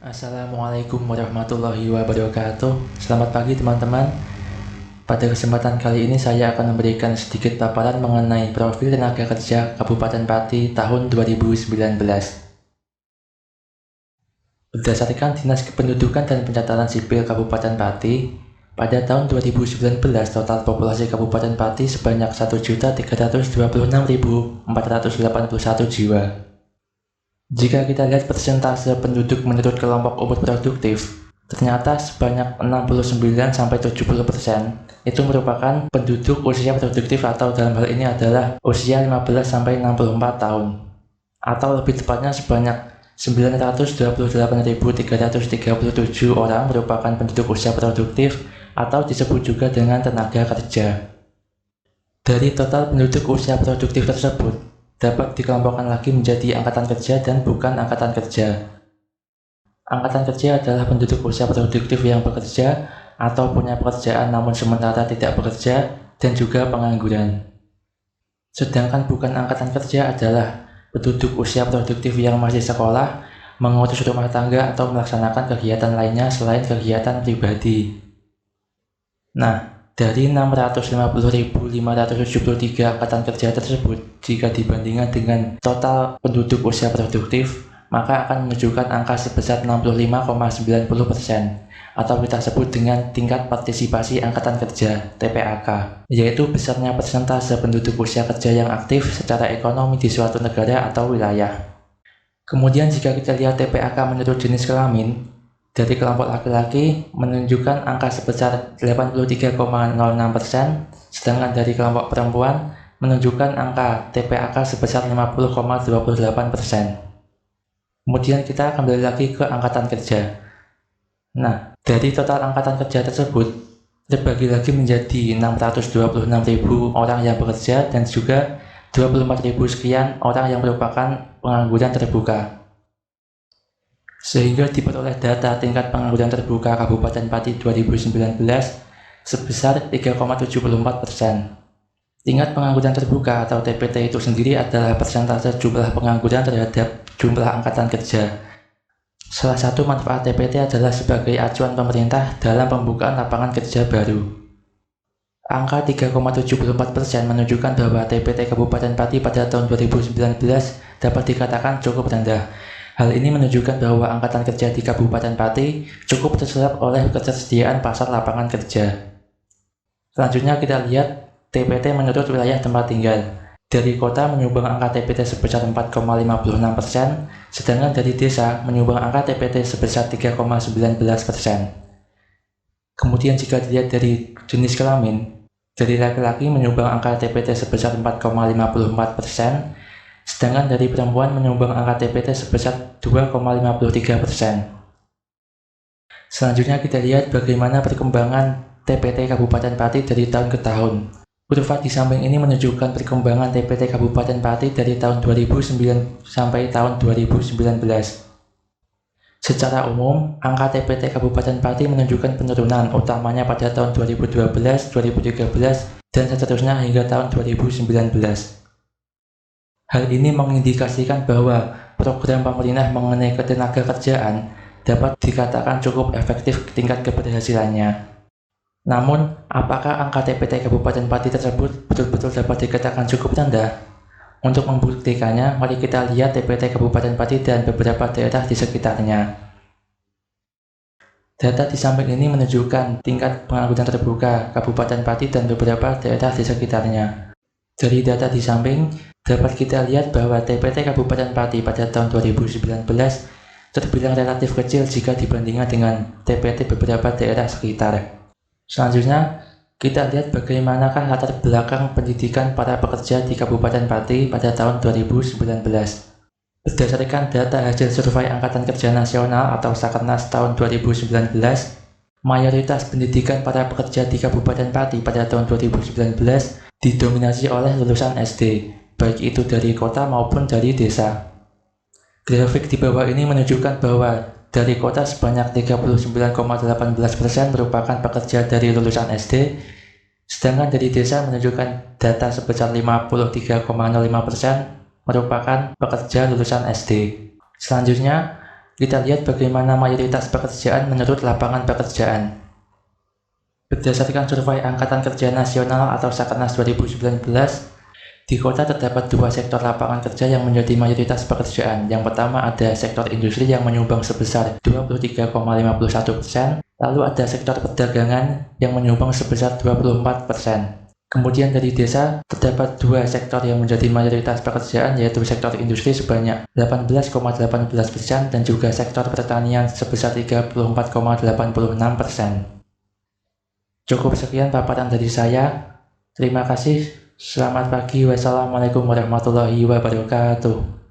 Assalamualaikum warahmatullahi wabarakatuh. Selamat pagi teman-teman. Pada kesempatan kali ini saya akan memberikan sedikit paparan mengenai profil tenaga kerja Kabupaten Pati tahun 2019. Berdasarkan Dinas Kependudukan dan Pencatatan Sipil Kabupaten Pati, pada tahun 2019 total populasi Kabupaten Pati sebanyak 1.326.481 jiwa. Jika kita lihat persentase penduduk menurut kelompok umur produktif, ternyata sebanyak 69-70% itu merupakan penduduk usia produktif atau dalam hal ini adalah usia 15-64 tahun. Atau lebih tepatnya sebanyak 928.337 orang merupakan penduduk usia produktif atau disebut juga dengan tenaga kerja. Dari total penduduk usia produktif tersebut, dapat dikelompokkan lagi menjadi angkatan kerja dan bukan angkatan kerja. Angkatan kerja adalah penduduk usia produktif yang bekerja atau punya pekerjaan namun sementara tidak bekerja dan juga pengangguran. Sedangkan bukan angkatan kerja adalah penduduk usia produktif yang masih sekolah, mengurus rumah tangga atau melaksanakan kegiatan lainnya selain kegiatan pribadi. Nah, dari 650.573 angkatan kerja tersebut, jika dibandingkan dengan total penduduk usia produktif, maka akan menunjukkan angka sebesar 65,90% atau kita sebut dengan tingkat partisipasi angkatan kerja (TPAK), yaitu besarnya persentase penduduk usia kerja yang aktif secara ekonomi di suatu negara atau wilayah. Kemudian jika kita lihat TPAK menurut jenis kelamin, dari kelompok laki-laki menunjukkan angka sebesar 83,06%, sedangkan dari kelompok perempuan menunjukkan angka TPAK sebesar 50,28%. Kemudian kita kembali lagi ke angkatan kerja. Nah, dari total angkatan kerja tersebut terbagi lagi menjadi 626.000 orang yang bekerja dan juga 24.000 sekian orang yang merupakan pengangguran terbuka. Sehingga diperoleh data tingkat pengangguran terbuka Kabupaten Pati 2019 sebesar 3,74%. Tingkat pengangguran terbuka atau TPT itu sendiri adalah persentase jumlah pengangguran terhadap jumlah angkatan kerja. Salah satu manfaat TPT adalah sebagai acuan pemerintah dalam pembukaan lapangan kerja baru. Angka 3,74% menunjukkan bahwa TPT Kabupaten Pati pada tahun 2019 dapat dikatakan cukup rendah. Hal ini menunjukkan bahwa angkatan kerja di Kabupaten Pati cukup terserap oleh ketersediaan pasar lapangan kerja. Selanjutnya kita lihat TPT menurut wilayah tempat tinggal. Dari kota menyumbang angka TPT sebesar 4,56%, sedangkan dari desa menyumbang angka TPT sebesar 3,19%. Kemudian jika dilihat dari jenis kelamin, dari laki-laki menyumbang angka TPT sebesar 4,54%, sedangkan dari perempuan menyumbang angka TPT sebesar 2,53%. Selanjutnya kita lihat bagaimana perkembangan TPT Kabupaten Pati dari tahun ke tahun. Kurva di samping ini menunjukkan perkembangan TPT Kabupaten Pati dari tahun 2009 sampai tahun 2019. Secara umum, angka TPT Kabupaten Pati menunjukkan penurunan utamanya pada tahun 2012, 2013, dan seterusnya hingga tahun 2019. Hal ini mengindikasikan bahwa program pemerintah mengenai ketenaga kerjaan dapat dikatakan cukup efektif tingkat keberhasilannya. Namun, apakah angka TPT Kabupaten Pati tersebut betul-betul dapat dikatakan cukup rendah? Untuk membuktikannya, mari kita lihat TPT Kabupaten Pati dan beberapa daerah di sekitarnya. Data di samping ini menunjukkan tingkat pengangguran terbuka Kabupaten Pati dan beberapa daerah di sekitarnya. Dari data di samping, dapat kita lihat bahwa TPT Kabupaten Pati pada tahun 2019 terbilang relatif kecil jika dibandingkan dengan TPT beberapa daerah sekitar. Selanjutnya, kita lihat bagaimanakah latar belakang pendidikan para pekerja di Kabupaten Pati pada tahun 2019. Berdasarkan data hasil survei Angkatan Kerja Nasional atau Sakernas tahun 2019, mayoritas pendidikan para pekerja di Kabupaten Pati pada tahun 2019 didominasi oleh lulusan SD, baik itu dari kota maupun dari desa. Grafik di bawah ini menunjukkan bahwa dari kota sebanyak 39,18% merupakan pekerja dari lulusan SD, sedangkan dari desa menunjukkan data sebesar 53,05% merupakan pekerja lulusan SD. Selanjutnya, Kita lihat bagaimana mayoritas pekerjaan menurut lapangan pekerjaan. Berdasarkan survei Angkatan Kerja Nasional atau Sakernas 2019, di kota terdapat dua sektor lapangan kerja yang menjadi mayoritas pekerjaan. Yang pertama ada sektor industri yang menyumbang sebesar 23,51%, lalu ada sektor perdagangan yang menyumbang sebesar 24%. Kemudian dari desa, terdapat dua sektor yang menjadi mayoritas pekerjaan, yaitu sektor industri sebanyak 18,18% dan juga sektor pertanian sebesar 34,86%. Cukup sekian paparan dari saya. Terima kasih. Selamat pagi. Wassalamualaikum warahmatullahi wabarakatuh.